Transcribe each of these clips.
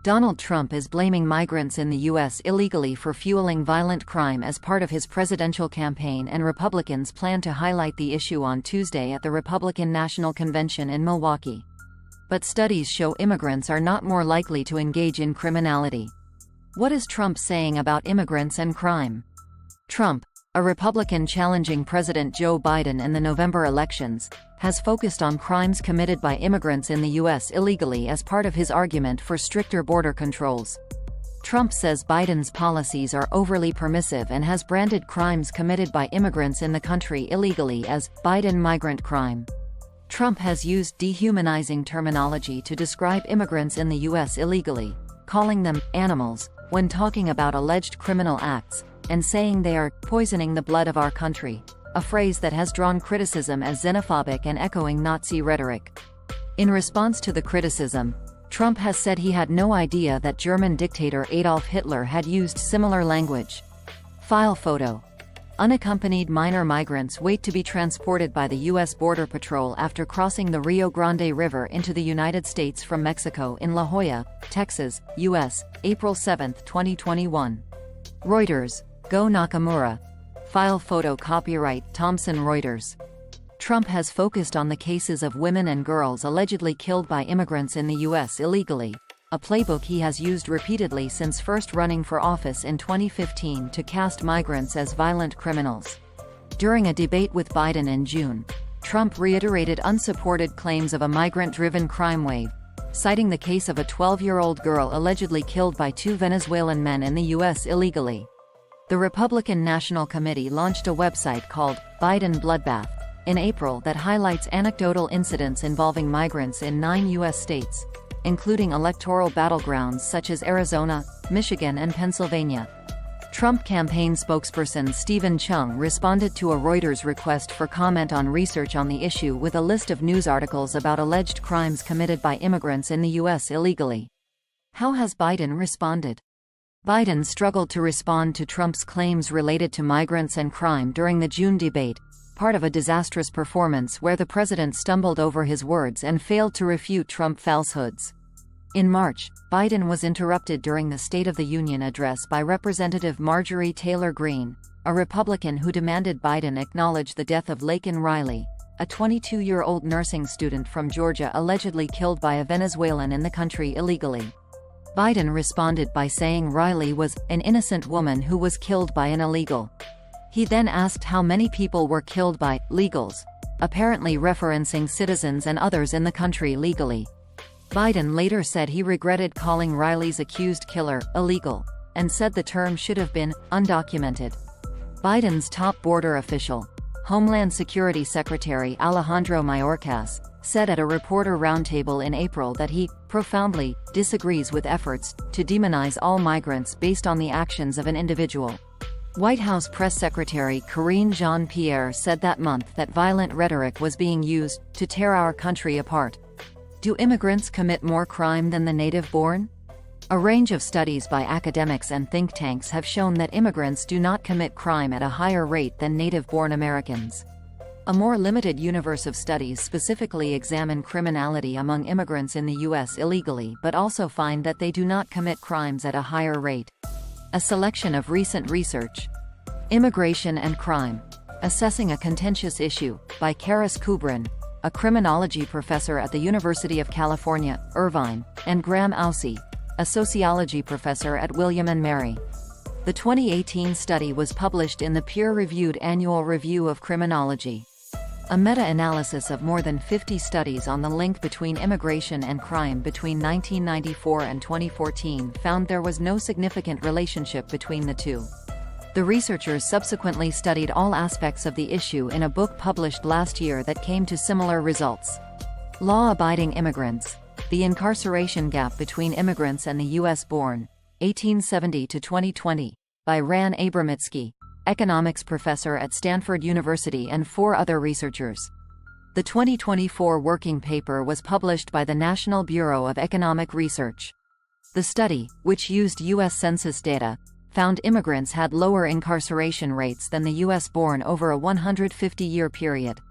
Donald Trump is blaming migrants in the U.S. illegally for fueling violent crime as part of his presidential campaign, and Republicans plan to highlight the issue on Tuesday at the Republican National Convention in Milwaukee. But studies show immigrants are not more likely to engage in criminality. What is Trump saying about immigrants and crime? Trump, a Republican challenging President Joe Biden in the November elections, has focused on crimes committed by immigrants in the U.S. illegally as part of his argument for stricter border controls. Trump says Biden's policies are overly permissive and has branded crimes committed by immigrants in the country illegally as Biden migrant crime. Trump has used dehumanizing terminology to describe immigrants in the U.S. illegally, calling them animals when talking about alleged criminal acts, and saying they are poisoning the blood of our country, a phrase that has drawn criticism as xenophobic and echoing Nazi rhetoric. In response to the criticism, Trump has said he had no idea that German dictator Adolf Hitler had used similar language. File photo. Unaccompanied minor migrants wait to be transported by the U.S. Border Patrol after crossing the Rio Grande River into the United States from Mexico in La Joya, Texas, U.S., April 7, 2021. Reuters. Go Nakamura. File photo copyright Thomson Reuters. Trump has focused on the cases of women and girls allegedly killed by immigrants in the U.S. illegally, a playbook he has used repeatedly since first running for office in 2015 to cast migrants as violent criminals. During a debate with Biden in June, Trump reiterated unsupported claims of a migrant-driven crime wave, citing the case of a 12-year-old girl allegedly killed by two Venezuelan men in the U.S. illegally. The Republican National Committee launched a website called Biden Bloodbath in April that highlights anecdotal incidents involving migrants in 9 U.S. states, including electoral battlegrounds such as Arizona, Michigan, and Pennsylvania. Trump campaign spokesperson Stephen Chung responded to a Reuters request for comment on research on the issue with a list of news articles about alleged crimes committed by immigrants in the U.S. illegally. How has Biden responded? Biden struggled to respond to Trump's claims related to migrants and crime during the June debate, part of a disastrous performance where the president stumbled over his words and failed to refute Trump falsehoods. In March, Biden was interrupted during the State of the Union address by Representative Marjorie Taylor Greene, a Republican who demanded Biden acknowledge the death of Laken Riley, a 22-year-old nursing student from Georgia allegedly killed by a Venezuelan in the country illegally. Biden responded by saying Riley was an innocent woman who was killed by an illegal. He then asked how many people were killed by legals, apparently referencing citizens and others in the country legally. Biden later said he regretted calling Riley's accused killer illegal, and said the term should have been undocumented. Biden's top border official, Homeland Security Secretary Alejandro Mayorkas, said at a reporter roundtable in April that he profoundly disagrees with efforts to demonize all migrants based on the actions of an individual. White House Press Secretary Karine Jean-Pierre said that month that violent rhetoric was being used to tear our country apart. Do immigrants commit more crime than the native-born? A range of studies by academics and think tanks have shown that immigrants do not commit crime at a higher rate than native-born Americans. A more limited universe of studies specifically examine criminality among immigrants in the U.S. illegally but also find that they do not commit crimes at a higher rate. A selection of recent research. Immigration and Crime. Assessing a Contentious Issue, by Karis Kubrin, a criminology professor at the University of California, Irvine, and Graham Aussie, a sociology professor at William & Mary. The 2018 study was published in the peer-reviewed Annual Review of Criminology. A meta-analysis of more than 50 studies on the link between immigration and crime between 1994 and 2014 found there was no significant relationship between the two. The researchers subsequently studied all aspects of the issue in a book published last year that came to similar results. Law-Abiding Immigrants: The Incarceration Gap Between Immigrants and the U.S.-Born, 1870 to 2020, by Ran Abramitsky, economics professor at Stanford University, and 4 other researchers. The 2024 working paper was published by the National Bureau of Economic Research. The study, which used U.S. Census data, found immigrants had lower incarceration rates than the U.S.-born over a 150-year period.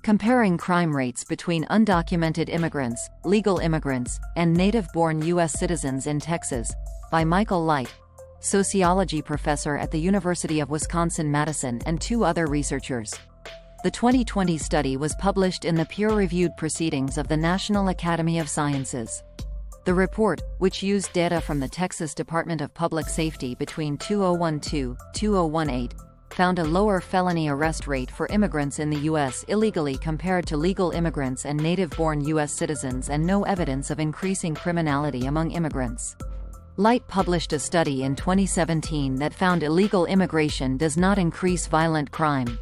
Comparing crime rates between undocumented immigrants, legal immigrants, and native-born U.S. citizens in Texas, by Michael Light, sociology professor at the University of Wisconsin-Madison, and 2 other researchers. The 2020 study was published in the peer-reviewed Proceedings of the National Academy of Sciences. The report, which used data from the Texas Department of Public Safety between 2012–2018, found a lower felony arrest rate for immigrants in the U.S. illegally compared to legal immigrants and native-born U.S. citizens, and no evidence of increasing criminality among immigrants. Light published a study in 2017 that found illegal immigration does not increase violent crime.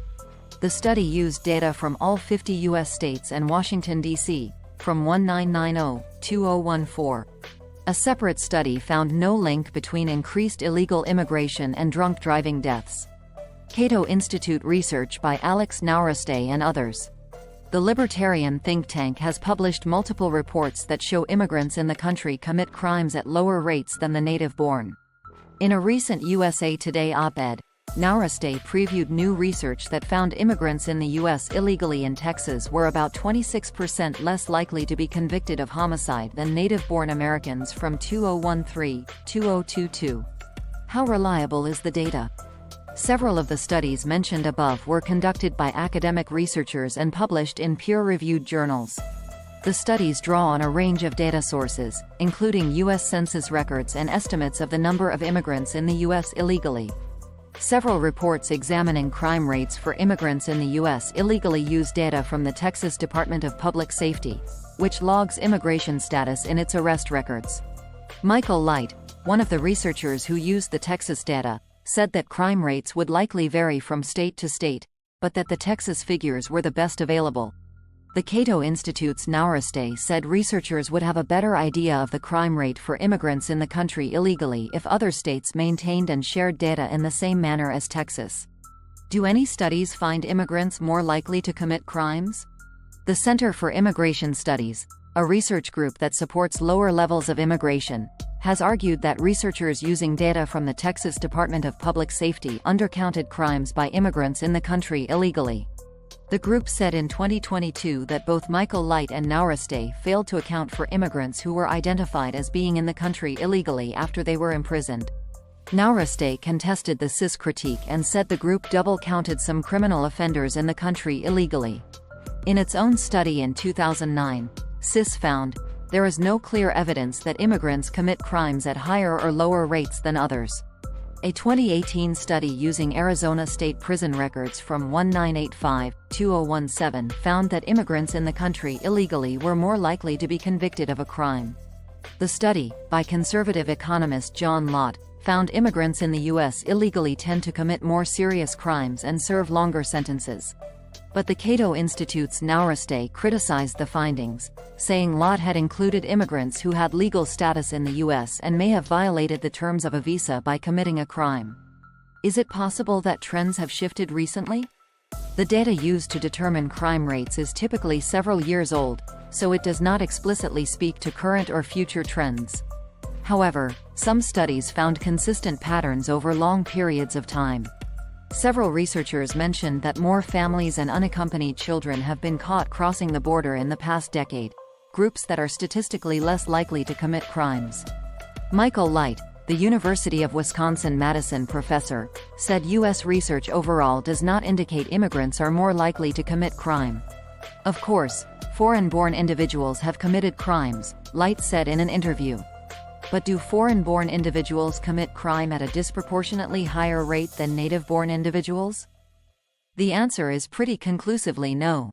The study used data from all 50 U.S. states and Washington, D.C., from 1990–2014. A separate study found no link between increased illegal immigration and drunk driving deaths. Cato Institute research by Alex Naureste and others. The libertarian think tank has published multiple reports that show immigrants in the country commit crimes at lower rates than the native-born. In a recent USA Today op-ed, Naureste previewed new research that found immigrants in the U.S. illegally in Texas were about 26% less likely to be convicted of homicide than native-born Americans from 2013–2022. How reliable is the data? Several of the studies mentioned above were conducted by academic researchers and published in peer-reviewed journals. The studies draw on a range of data sources, including U.S. Census records and estimates of the number of immigrants in the U.S. illegally. Several reports examining crime rates for immigrants in the U.S. illegally use data from the Texas Department of Public Safety, which logs immigration status in its arrest records. Michael Light, one of the researchers who used the Texas data, said that crime rates would likely vary from state to state, but that the Texas figures were the best available. The Cato Institute's Naureste said researchers would have a better idea of the crime rate for immigrants in the country illegally if other states maintained and shared data in the same manner as Texas. Do any studies find immigrants more likely to commit crimes? The Center for Immigration Studies, a research group that supports lower levels of immigration, has argued that researchers using data from the Texas Department of Public Safety undercounted crimes by immigrants in the country illegally. The group said in 2022 that both Michael Light and Naureste failed to account for immigrants who were identified as being in the country illegally after they were imprisoned. Naureste contested the CIS critique and said the group double-counted some criminal offenders in the country illegally. In its own study in 2009, CIS found, there is no clear evidence that immigrants commit crimes at higher or lower rates than others. A 2018 study using Arizona state prison records from 1985–2017 found that immigrants in the country illegally were more likely to be convicted of a crime. The study, by conservative economist John Lott, found immigrants in the U.S. illegally tend to commit more serious crimes and serve longer sentences. But the Cato Institute's Naureste criticized the findings, saying Lott had included immigrants who had legal status in the U.S. and may have violated the terms of a visa by committing a crime. Is it possible that trends have shifted recently? The data used to determine crime rates is typically several years old, so it does not explicitly speak to current or future trends. However, some studies found consistent patterns over long periods of time. Several researchers mentioned that more families and unaccompanied children have been caught crossing the border in the past decade, groups that are statistically less likely to commit crimes. Michael Light, the University of Wisconsin-Madison professor, said U.S. research overall does not indicate immigrants are more likely to commit crime. Of course, foreign-born individuals have committed crimes, Light said in an interview. But do foreign-born individuals commit crime at a disproportionately higher rate than native-born individuals? The answer is pretty conclusively no.